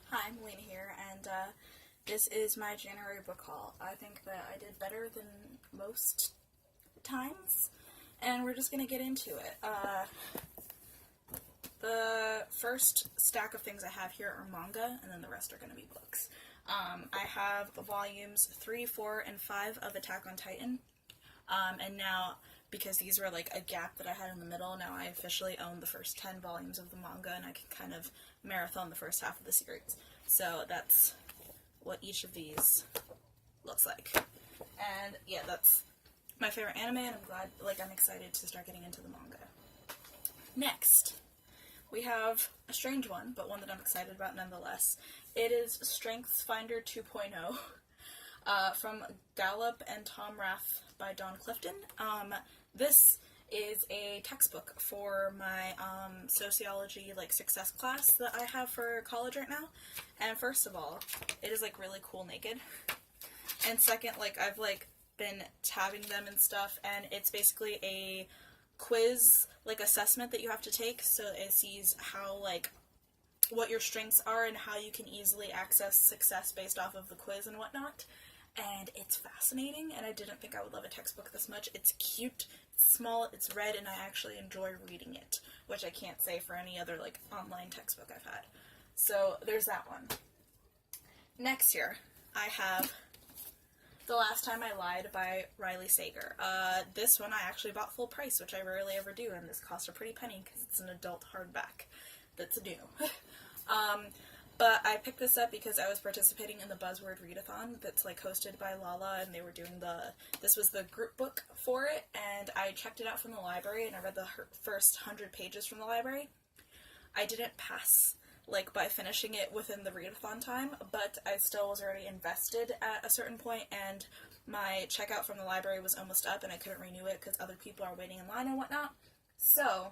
Hi, I'm Lena here, and this is my January book haul. I think that I did better than most times, and we're just going to get into it. The first stack of things I have here are manga, and then the rest are going to be books. I have volumes 3, 4, and 5 of Attack on Titan, and now, because these were like a gap that I had in the middle, now I officially own the first 10 volumes of the manga, and I can kind of marathon the first half of the series. So that's what each of these looks like. And yeah, that's my favorite anime, and I'm excited to start getting into the manga. Next, we have a strange one, but one that I'm excited about nonetheless. It is Strengths Finder 2.0 from Gallup and Tom Rath by Dawn Clifton. This is a textbook for my sociology success class that I have for college right now. And first of all, it is really cool naked. And second, I've been tabbing them and stuff, and it's basically a quiz assessment that you have to take, so it sees how what your strengths are and how you can easily access success based off of the quiz and whatnot. And it's fascinating, and I didn't think I would love a textbook this much. It's cute, it's small, it's red, and I actually enjoy reading it, which I can't say for any other online textbook I've had. So there's that one. Next here, I have The Last Time I Lied by Riley Sager. This one I actually bought full price, which I rarely ever do, and this cost a pretty penny because it's an adult hardback that's new. But I picked this up because I was participating in the Buzzword Readathon that's hosted by Lala, and they were doing this was the group book for it, and I checked it out from the library, and I read the first 100 pages from the library. I didn't pass by finishing it within the readathon time, but I still was already invested at a certain point, and my checkout from the library was almost up, and I couldn't renew it because other people are waiting in line and whatnot. So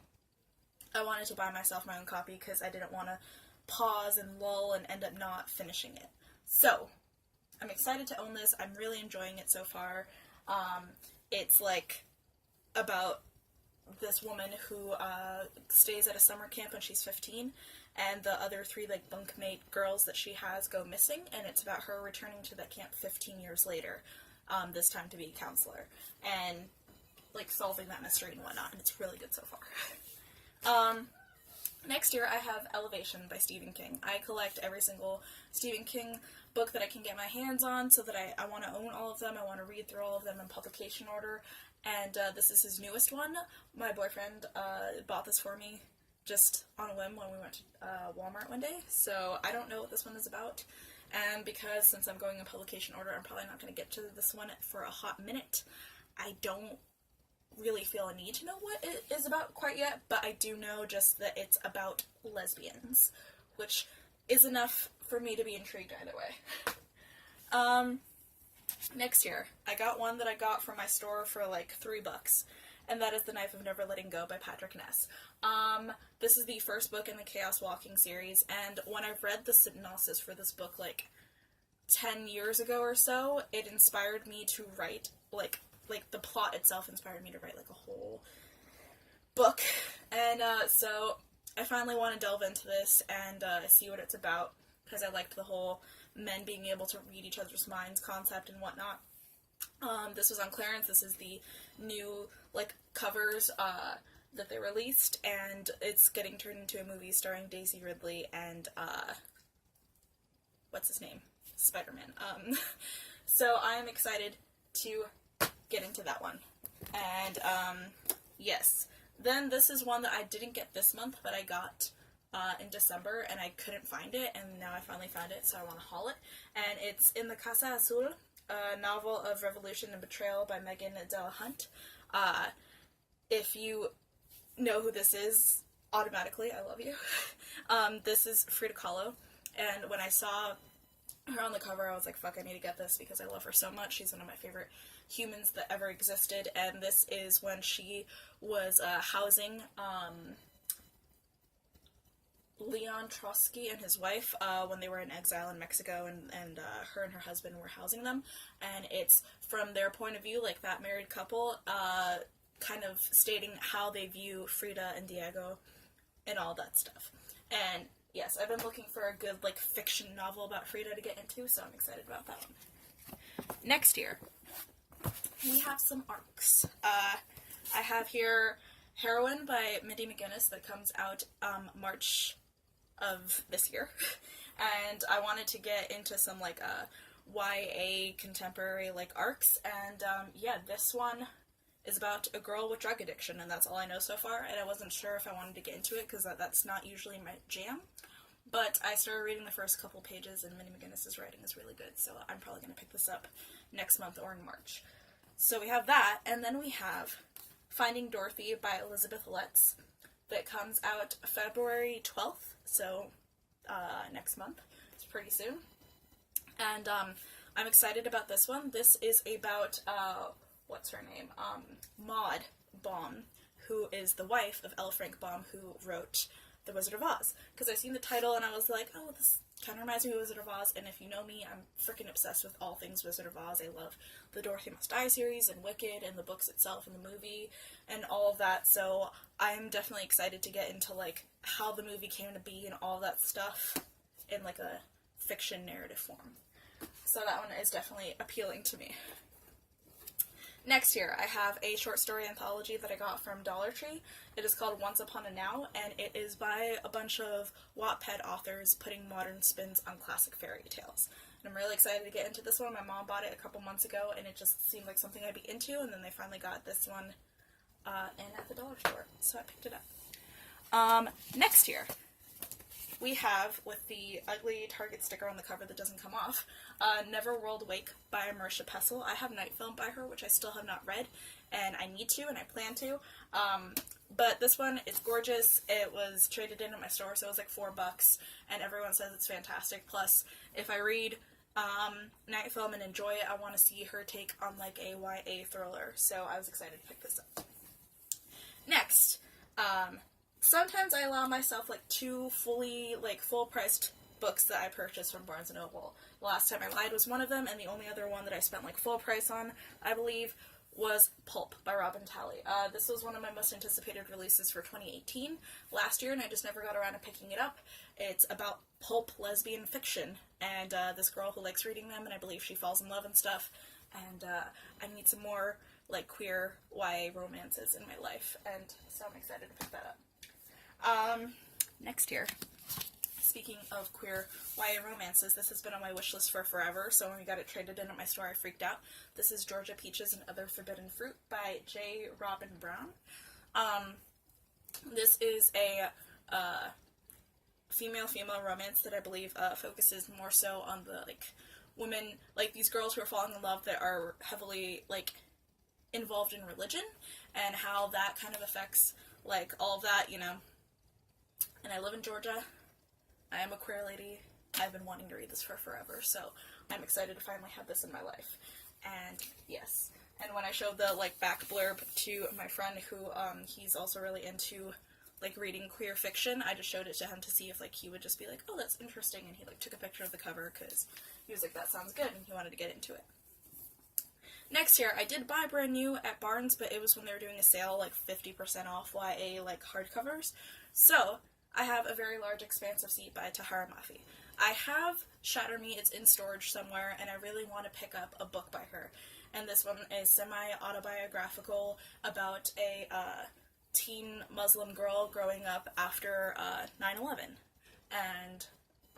I wanted to buy myself my own copy because I didn't want to pause and lull and end up not finishing it. So I'm excited to own this. I'm really enjoying it so far. It's about this woman who stays at a summer camp when she's 15, and the other 3 bunkmate girls that she has go missing, and it's about her returning to that camp 15 years later, this time to be a counselor, and solving that mystery and whatnot, and it's really good so far. Next year I have Elevation by Stephen King. I collect every single Stephen King book that I can get my hands on, so that I want to own all of them. I want to read through all of them in publication order, and this is his newest one. My boyfriend bought this for me just on a whim when we went to Walmart one day, so I don't know what this one is about, and because since I'm going in publication order, I'm probably not going to get to this one for a hot minute. I don't really feel a need to know what it is about quite yet, but I do know just that it's about lesbians, which is enough for me to be intrigued either way. Next year, I got one that I got from my store for $3, and that is The Knife of Never Letting Go by Patrick Ness. This is the first book in the Chaos Walking series, and when I read the synopsis for this book 10 years ago or so, it inspired me to write the plot itself inspired me to write a whole book, and so I finally want to delve into this and see what it's about, because I liked the whole men being able to read each other's minds concept and whatnot. This was on clearance. This is the new covers that they released, and it's getting turned into a movie starring Daisy Ridley and what's his name? Spider-Man. So I am excited to get into that one. And yes, then this is one that I didn't get this month, but I got in December, and I couldn't find it, and now I finally found it, so I want to haul it. And it's In the Casa Azul, a novel of revolution and betrayal by Megan Delahunt. If you know who this is, automatically I love you. This is Frida Kahlo, and when I saw her on the cover, I was like, fuck, I need to get this because I love her so much. She's one of my favorite humans that ever existed, and this is when she was housing Leon Trotsky and his wife when they were in exile in Mexico, and her and her husband were housing them, and it's from their point of view, that married couple, kind of stating how they view Frida and Diego and all that stuff. And yes, I've been looking for a good, like, fiction novel about Frida to get into, so I'm excited about that one. Next year, we have some arcs. I have here Heroine by Mindy McGinnis that comes out March of this year. And I wanted to get into some, like, YA contemporary, like, arcs. And, yeah, this one is about a girl with drug addiction, and that's all I know so far. And I wasn't sure if I wanted to get into it, because that's not usually my jam. But I started reading the first couple pages, and Mindy McGinnis' writing is really good, so I'm probably going to pick this up next month or in March. So we have that, and then we have Finding Dorothy by Elizabeth Letts that comes out February 12th, so next month. It's pretty soon. And I'm excited about this one. This is about, what's her name? Maud Baum, who is the wife of L. Frank Baum, who wrote The Wizard of Oz. Because I seen the title and I was like, oh, this kind of reminds me of Wizard of Oz, and if you know me, I'm freaking obsessed with all things Wizard of Oz. I love the Dorothy Must Die series, and Wicked, and the books itself, and the movie, and all of that, so I'm definitely excited to get into, like, how the movie came to be and all that stuff in, like, a fiction narrative form. So that one is definitely appealing to me. Next year, I have a short story anthology that I got from Dollar Tree. It is called Once Upon a Now, and it is by a bunch of Wattpad authors putting modern spins on classic fairy tales. And I'm really excited to get into this one. My mom bought it a couple months ago, and it just seemed like something I'd be into, and then they finally got this one in at the dollar store, so I picked it up. Next year, we have, with the ugly Target sticker on the cover that doesn't come off, Neverworld Wake by Marisha Pessl. I have Night Film by her, which I still have not read, and I need to, and I plan to. But this one is gorgeous. It was traded in at my store, so it was like $4, and everyone says it's fantastic. Plus, if I read Night Film and enjoy it, I want to see her take on, like, a YA thriller, so I was excited to pick this up. Next, sometimes I allow myself, like, two full-priced books that I purchased from Barnes & Noble. The last time I lied was one of them, and the only other one that I spent, like, full price on, I believe, was Pulp by Robin Talley. This was one of my most anticipated releases for 2018 last year, and I just never got around to picking it up. It's about pulp lesbian fiction, and this girl who likes reading them, and I believe she falls in love and stuff, and I need some more, like, queer YA romances in my life, and so I'm excited to pick that up. Next year, speaking of queer YA romances, this has been on my wish list for forever, so when we got it traded in at my store, I freaked out. This is Georgia Peaches and Other Forbidden Fruit by J. Robin Brown. This is a female-female romance that I believe focuses more so on the, like, women, like, these girls who are falling in love that are heavily, like, involved in religion, and how that kind of affects, like, all of that, you know. And I live in Georgia. I am a queer lady. I've been wanting to read this for forever, so I'm excited to finally have this in my life. And yes. And when I showed the, like, back blurb to my friend who, he's also really into, like, reading queer fiction, I just showed it to him to see if, like, he would just be like, oh, that's interesting, and he, like, took a picture of the cover, because he was like, that sounds good, and he wanted to get into it. Next year, I did buy brand new at Barnes, but it was when they were doing a sale, like, 50% off YA, like, hardcovers. So, I have A Very Large Expanse of Sea by Tahereh Mafi. I have Shatter Me, it's in storage somewhere, and I really want to pick up a book by her. And this one is semi-autobiographical about a teen Muslim girl growing up after 9/11 and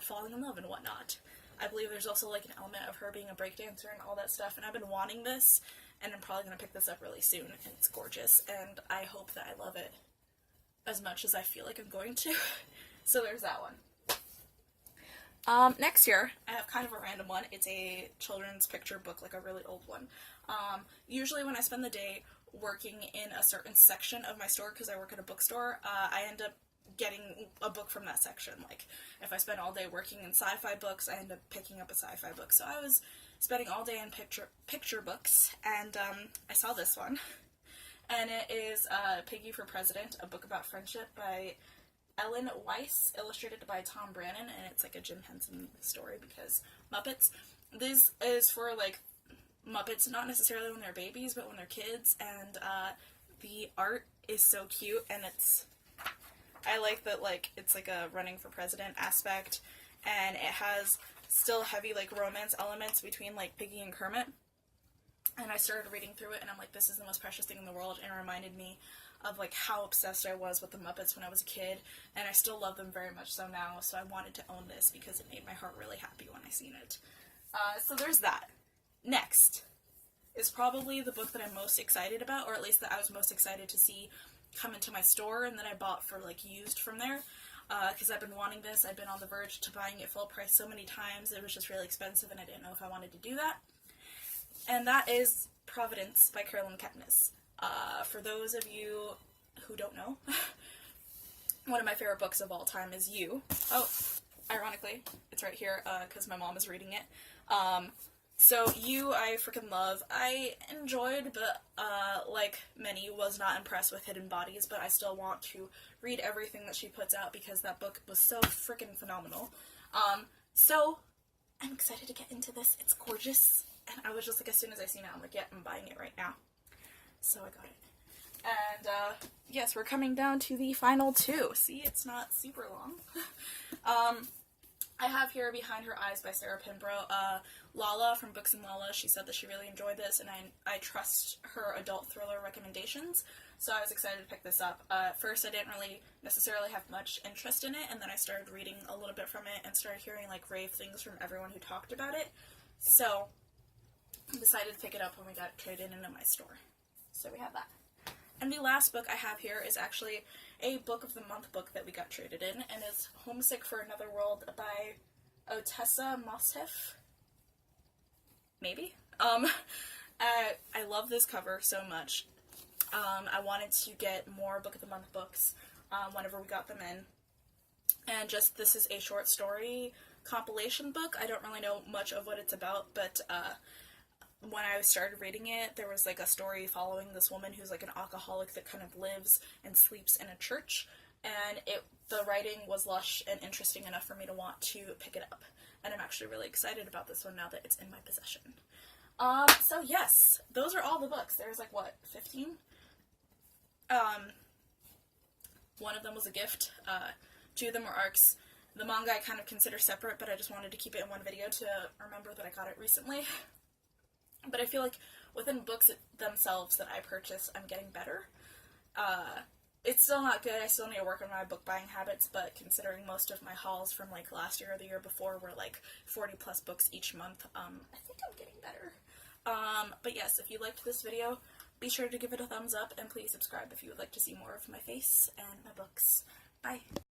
falling in love and whatnot. I believe there's also, like, an element of her being a breakdancer and all that stuff, and I've been wanting this, and I'm probably going to pick this up really soon, and it's gorgeous, and I hope that I love it as much as I feel like I'm going to. So there's that one. Next year, I have kind of a random one. It's a children's picture book, like a really old one. Usually when I spend the day working in a certain section of my store, because I work at a bookstore, I end up getting a book from that section. Like, if I spend all day working in sci-fi books, I end up picking up a sci-fi book. So I was spending all day in picture books, and I saw this one. And it is Piggy for President, a book about friendship by Ellen Weiss, illustrated by Tom Brannan, and it's like a Jim Henson story because Muppets. This is for, like, Muppets, not necessarily when they're babies, but when they're kids, and the art is so cute, and it's I like that, like, it's like a running for president aspect, and it has still heavy, like, romance elements between, like, Piggy and Kermit. And I started reading through it, and I'm like, this is the most precious thing in the world, and it reminded me of, like, how obsessed I was with the Muppets when I was a kid, and I still love them very much so now, so I wanted to own this because it made my heart really happy when I seen it. So there's that. Next is probably the book that I'm most excited about, or at least that I was most excited to see come into my store, and that I bought for, like, used from there, because I've been wanting this. I've been on the verge to buying it full price so many times. It was just really expensive, and I didn't know if I wanted to do that. And that is Providence by Carolyn Kepnes. For those of you who don't know, one of my favorite books of all time is You. Oh, ironically, it's right here, because my mom is reading it. So You, I freaking love. I enjoyed, but, like many, was not impressed with Hidden Bodies, but I still want to read everything that she puts out because that book was so freaking phenomenal. So, I'm excited to get into this. It's gorgeous. And I was just like, as soon as I seen it, I'm like, yeah, I'm buying it right now. So I got it. And, yes, we're coming down to the final two. See, it's not super long. I have here Behind Her Eyes by Sarah Pinborough. Lala from Books and Lala, she said that she really enjoyed this, and I trust her adult thriller recommendations, so I was excited to pick this up. At first, I didn't really necessarily have much interest in it, and then I started reading a little bit from it and started hearing, like, rave things from everyone who talked about it. So I decided to pick it up when we got it traded into my store. So we have that. And the last book I have here is actually a Book of the Month book that we got traded in, and it's Homesick for Another World by Ottessa Moshfegh. Maybe? I love this cover so much. I wanted to get more Book of the Month books whenever we got them in. And just, this is a short story compilation book. I don't really know much of what it's about, but when I started reading it, there was, like, a story following this woman who's, like, an alcoholic that kind of lives and sleeps in a church, and the writing was lush and interesting enough for me to want to pick it up, and I'm actually really excited about this one now that it's in my possession. So yes, those are all the books. There's, like, what, 15? One of them was a gift, 2 of them were ARCs. The manga I kind of consider separate, but I just wanted to keep it in one video to remember that I got it recently. But I feel like within books themselves that I purchase, I'm getting better. It's still not good. I still need to work on my book buying habits, but considering most of my hauls from, like, last year or the year before were, like, 40 plus books each month, I think I'm getting better. But yes, if you liked this video, be sure to give it a thumbs up, and please subscribe if you would like to see more of my face and my books. Bye!